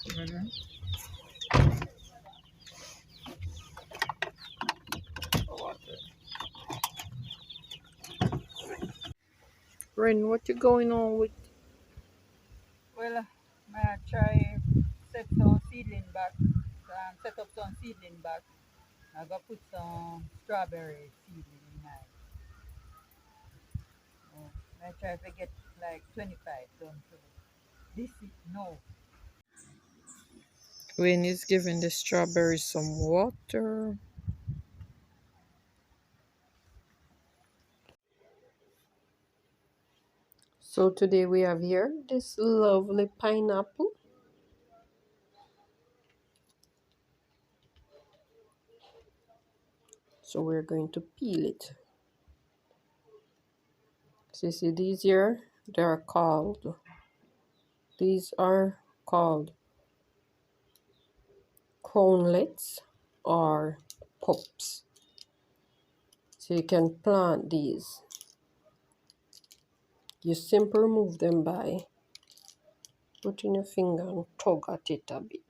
Mhm. Ren, what you going on with? Well, I try set some seedling back, set up some seedling back. I go put some strawberry seedling in mine. Oh, I try to get like 25 done to this. No, Ren is giving the strawberries some water. So today we have here this lovely pineapple. So we're going to peel it. So you see these here, these are called crownlets or pups. So you can plant these. You simply remove them by putting your finger and tug at it a bit.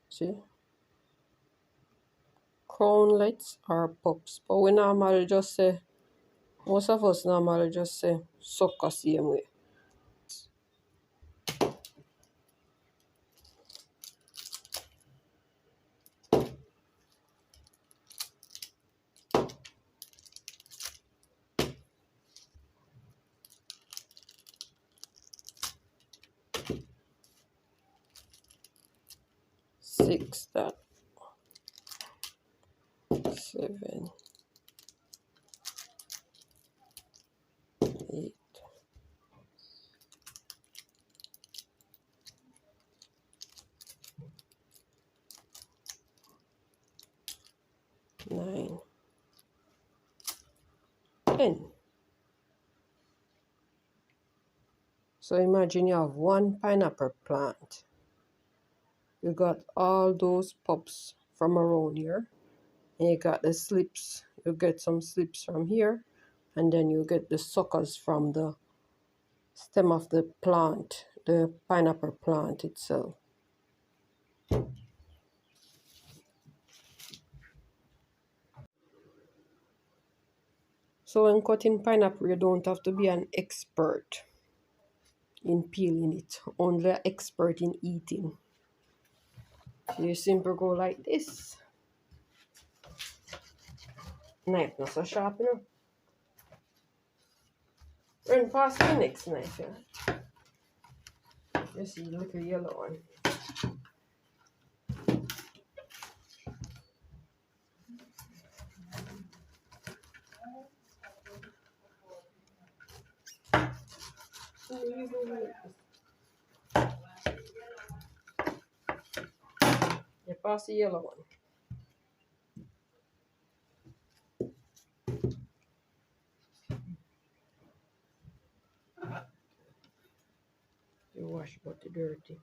See? Crownlets or pups. But we normally just say, most of us normally just say sucker same way. 6 that 7 8 9 10. So imagine you have one pineapple plant. You got all those pups from around here. And you got the slips. You get some slips from here. And then you get the suckers from the stem of the plant, the pineapple plant itself. So when cutting pineapple, you don't have to be an expert in peeling it, only an expert in eating. So you simply go like this. Knife not so sharp, you know. Run past the next knife, yeah. You see the little yellow one. You pass the yellow one. You wash but the dirty.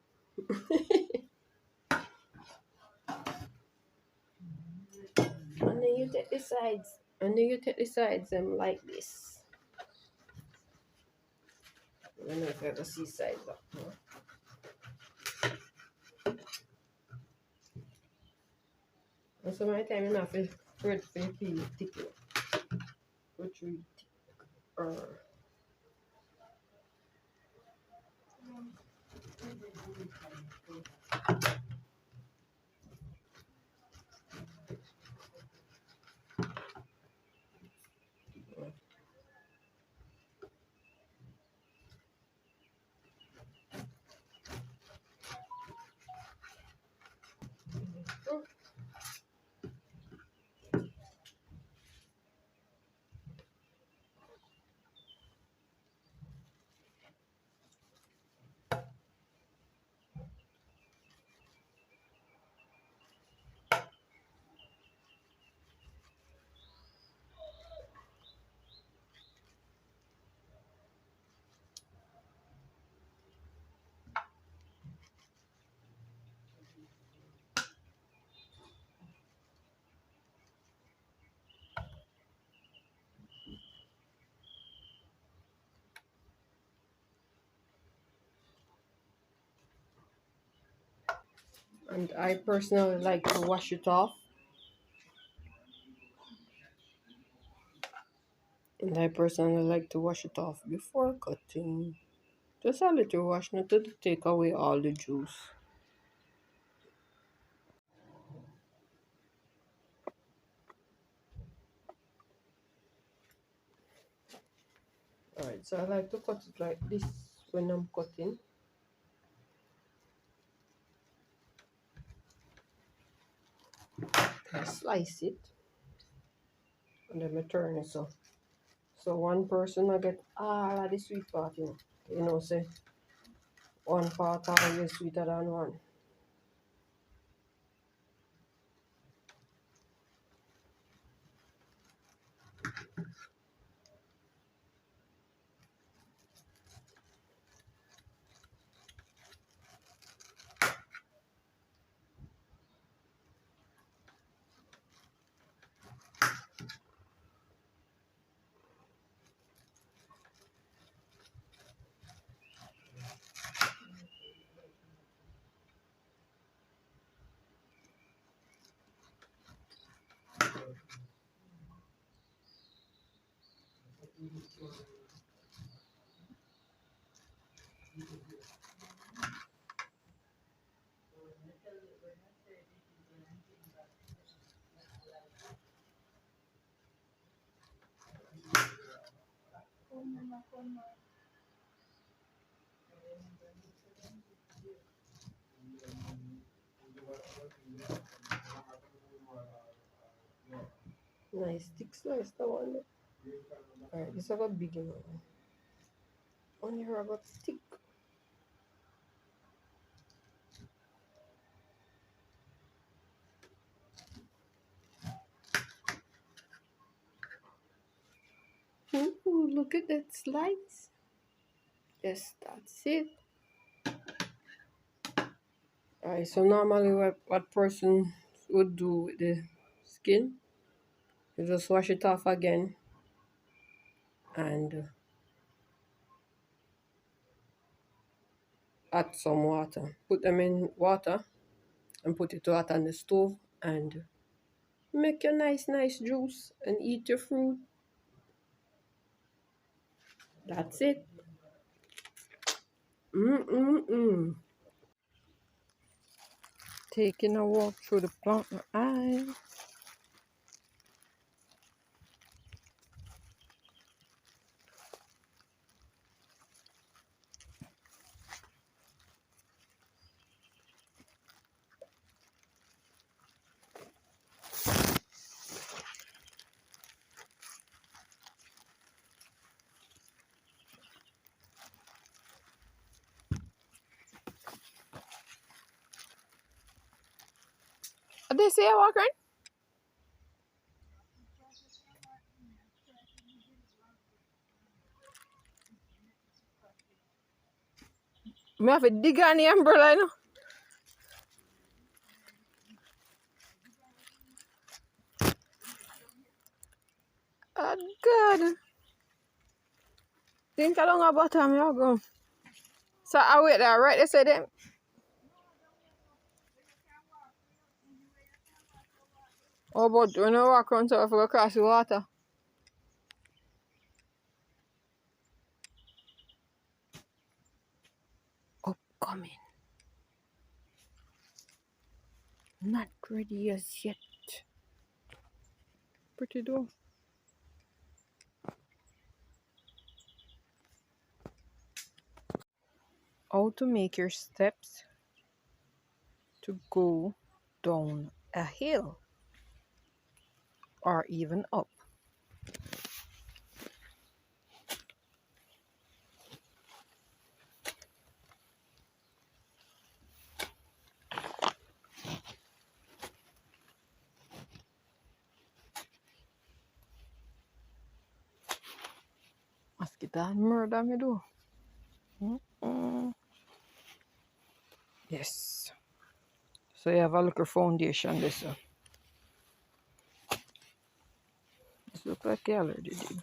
And then you take the sides. And then you take the sides them like this. I don't know if you ever see sides up. Huh? And so my time you have to spread for your peel it thick. Which we thick. And I personally like to wash it off. And I personally like to wash it off before cutting. Just a little wash, not to take away all the juice. Alright, so I like to cut it like this when I'm cutting. I slice it and then I turn it so. So one person I get all of the sweet part, you know, say one part always sweeter than one. Nice thick slice that one. Alright, this I got big one. On here I got thick. Ooh, look at that slice. Yes, that's it. Alright, so normally what person would do with the skin, you just wash it off again and add some water. Put them in water and put it hot on the stove and make your nice juice and eat your fruit. That's it. Taking a walk through the plant aisle. They say I walk right? Me have to dig on the umbrella, you know. Oh, God. Think along about time you go. So I wait there, right? They said them. Oh, but when I walk around so I go across the water. Upcoming. Not ready as yet. Pretty though. How to make your steps to go down a hill or even up. Mosquito murder me do. Yes. So you have a little foundation this. This look like you already did.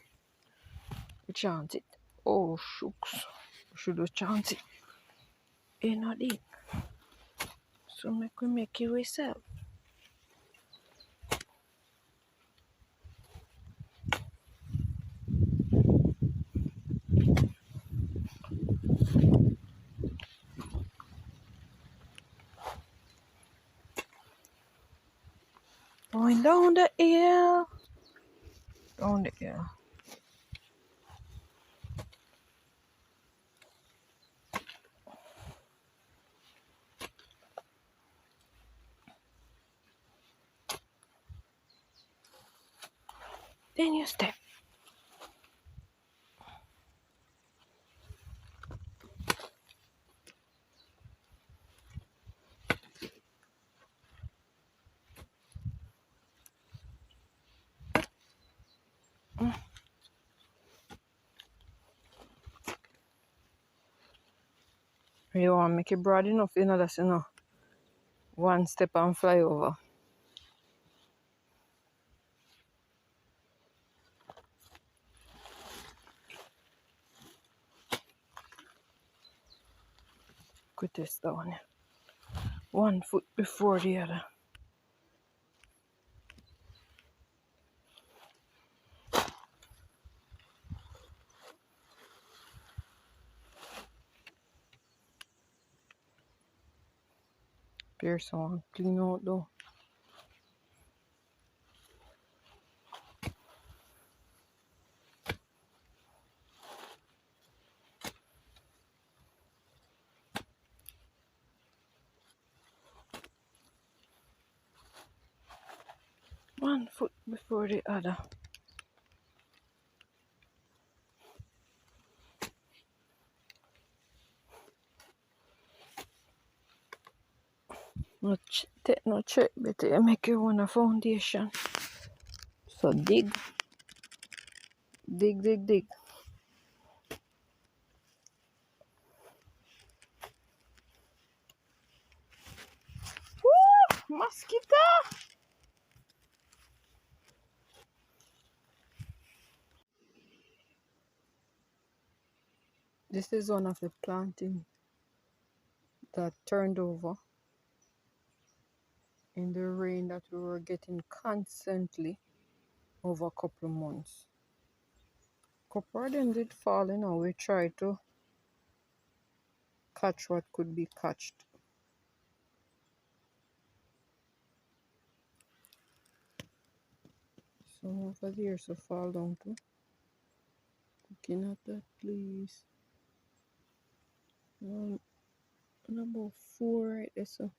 You chant it. Oh shucks. You should have chanted it. You know it. So make it yourself. Going down the hill. Down the hill. Then you step. You want to make it broad enough, you know, that's enough. One step and fly over. Put this down. 1 foot before the other. Pierce on, clean out though. One foot before the other. Take no check, but you make you want a foundation. So dig. Dig, dig, dig. Woo! Mosquito! This is one of the planting that turned over in the rain that we were getting constantly over a couple of months. Couple of them did fall, you know. We tried to catch what could be catched. Some over there so fall down too. Looking at that, please. And about 4 right there, so.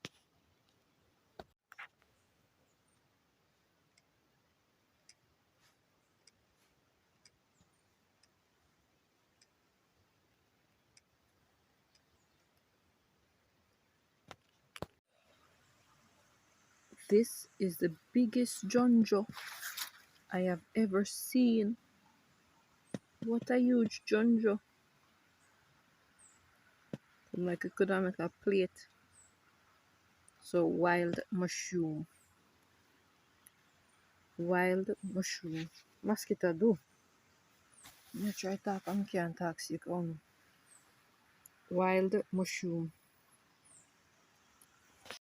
This is the biggest jonjo I have ever seen. What a huge jonjo. Like I could have make a plate. So wild mushroom. Wild mushroom. Mosquito do. I'm try talk, I can't talk sick on. Wild mushroom.